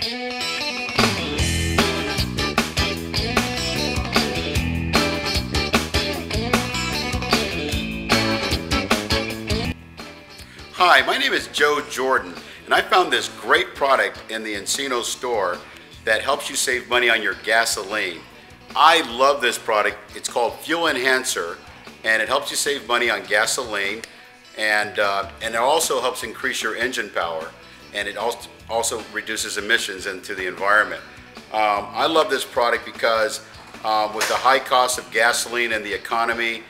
Hi, my name is Joe Jordan, and I found this great product in the Encino store that helps you save money on your gasoline. I love this product. It's called Fuel Enhancer, and it helps you save money on gasoline, and it also helps increase your engine power, and it also reduces emissions into the environment. I love this product because with the high cost of gasoline and the economy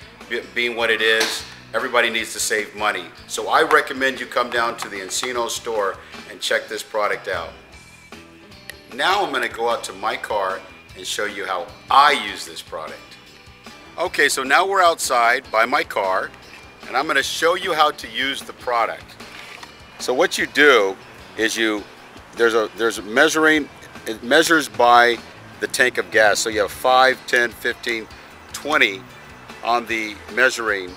being what it is, everybody needs to save money. So I recommend you come down to the Encino store and check this product out. Now I'm going to go out to my car and show you how I use this product. Okay, so now we're outside by my car, and I'm going to show you how to use the product. So what you do is there's a measuring, it measures by the tank of gas. So you have 5, 10, 15, 20 on the measuring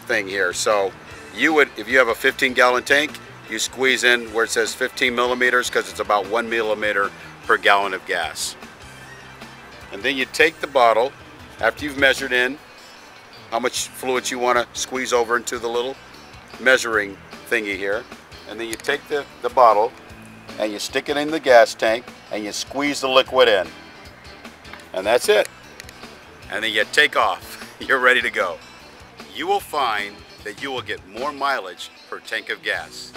thing here. So you would, if you have a 15-gallon tank, you squeeze in where it says 15 millimeters because it's about 1 millimeter per gallon of gas. And then you take the bottle after you've measured in how much fluid you want to squeeze over into the little measuring thingy here, and then you take the bottle and you stick it in the gas tank and you squeeze the liquid in, and that's it. And then you take off. You're ready to go. You will find that you will get more mileage per tank of gas.